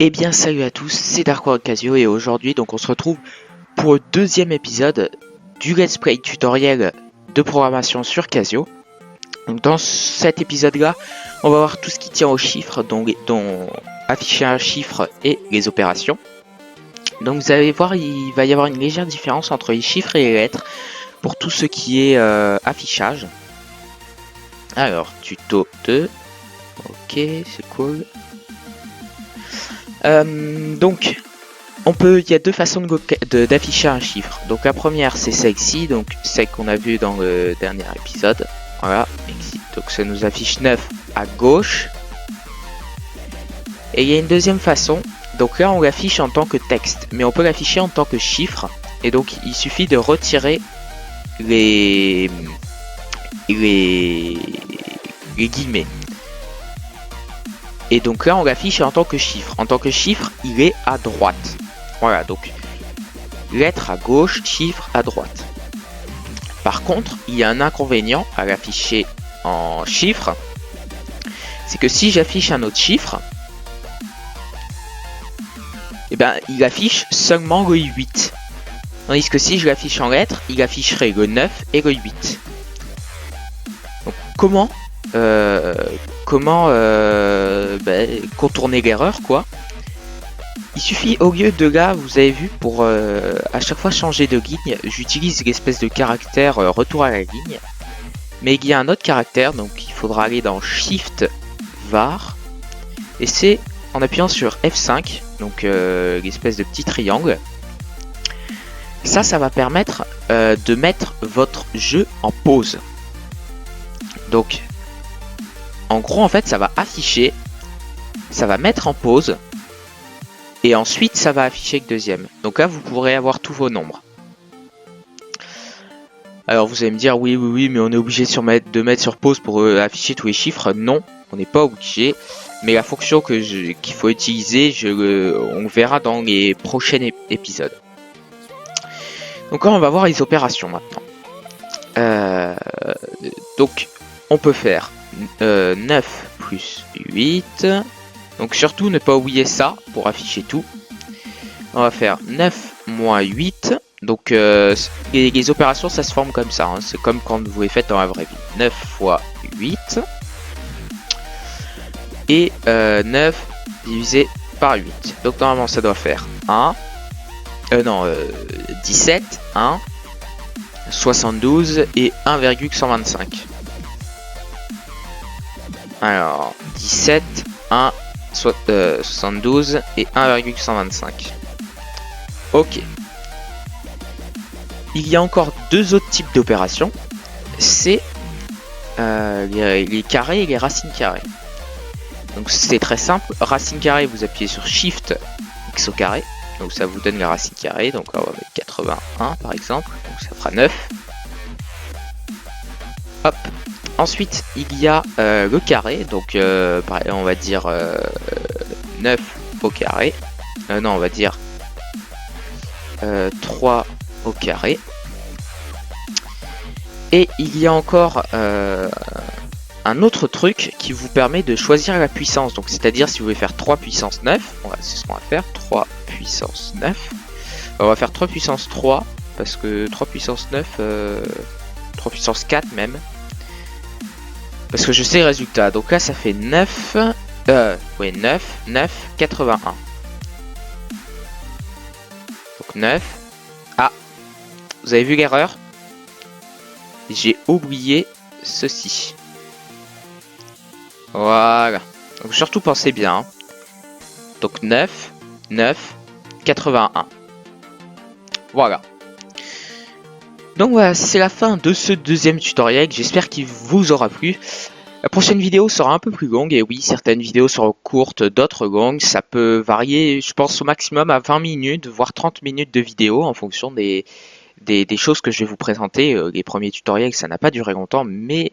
Eh bien salut à tous, c'est Darkworld Casio et aujourd'hui donc on se retrouve pour le deuxième épisode du Let's Play tutoriel de programmation sur Casio. Donc dans cet épisode là, on va voir tout ce qui tient aux chiffres, dont afficher un chiffre et les opérations. Donc vous allez voir, il va y avoir une légère différence entre les chiffres et les lettres pour tout ce qui est affichage. Alors, tuto 2, ok, c'est cool. Donc, il y a deux façons d'afficher un chiffre. Donc la première c'est celle-ci, donc celle qu'on a vue dans le dernier épisode. Voilà, donc ça nous affiche 9 à gauche. Et il y a une deuxième façon, donc là on l'affiche en tant que texte, mais on peut l'afficher en tant que chiffre. Et donc il suffit de retirer les guillemets. Et donc là on l'affiche en tant que chiffre. En tant que chiffre, il est à droite. Voilà, donc lettre à gauche, chiffre à droite. Par contre, il y a un inconvénient à l'afficher en chiffre. C'est que si j'affiche un autre chiffre, eh ben, il affiche seulement le 8. Tandis que si je l'affiche en lettres, il afficherait le 9 et le 8. Donc comment contourner l'erreur quoi. Il suffit, au lieu de là, vous avez vu, pour à chaque fois changer de ligne, j'utilise l'espèce de caractère retour à la ligne. Mais il y a un autre caractère, donc il faudra aller dans Shift var. Et c'est en appuyant sur F5, donc l'espèce de petit triangle. Ça va permettre de mettre votre jeu en pause. Donc, en gros, en fait, ça va afficher, ça va mettre en pause. Et ensuite, ça va afficher le deuxième. Donc là, vous pourrez avoir tous vos nombres. Alors, vous allez me dire, oui, mais on est obligé de mettre sur pause pour afficher tous les chiffres. Non, on n'est pas obligé. Mais la fonction qu'il faut utiliser, on le verra dans les prochains épisodes. Donc là, on va voir les opérations maintenant. Donc, on peut faire 9 plus 8... Donc surtout ne pas oublier ça pour afficher tout. On va faire 9 moins 8. Donc les opérations ça se forme comme ça. Hein. C'est comme quand vous les faites dans la vraie vie. 9 fois 8. Et 9 divisé par 8. Donc normalement ça doit faire 1. 17, 1, 72 et 1,125. Alors 17, 1, 72 et 1,125. Ok. Il y a encore deux autres types d'opérations. C'est les carrés et les racines carrées. Donc c'est très simple. Racine carrée, vous appuyez sur Shift X au carré. Donc ça vous donne la racine carrée. Donc on va mettre 81 par exemple. Donc ça fera 9. Hop. Ensuite, il y a le carré, donc on va dire 9 au carré. Non, on va dire 3 au carré. Et il y a encore un autre truc qui vous permet de choisir la puissance. Donc, c'est-à-dire si vous voulez faire 3 puissance 9, c'est ce qu'on va faire, 3 puissance 9. On va faire 3 puissance 3, parce que 3 puissance 9, 3 puissance 4 même. Parce que je sais le résultat. Donc là, ça fait 9. 9, 81. Donc 9. Ah, vous avez vu l'erreur? J'ai oublié ceci. Voilà. Donc surtout pensez bien. Hein. Donc 9, 81. Voilà. Donc voilà, c'est la fin de ce deuxième tutoriel, j'espère qu'il vous aura plu. La prochaine vidéo sera un peu plus longue, et oui, certaines vidéos seront courtes, d'autres longues. Ça peut varier, je pense, au maximum à 20 minutes, voire 30 minutes de vidéo, en fonction des choses que je vais vous présenter. Les premiers tutoriels, ça n'a pas duré longtemps, mais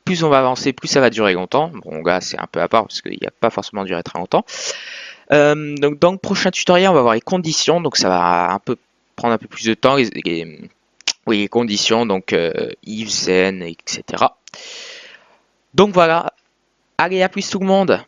plus on va avancer, plus ça va durer longtemps. Bon, là, c'est un peu à part, parce qu'il n'y a pas forcément duré très longtemps. Donc dans le prochain tutoriel, on va voir les conditions, donc ça va prendre un peu plus de temps, les conditions, donc if, then, etc. Donc voilà. Allez, à plus tout le monde!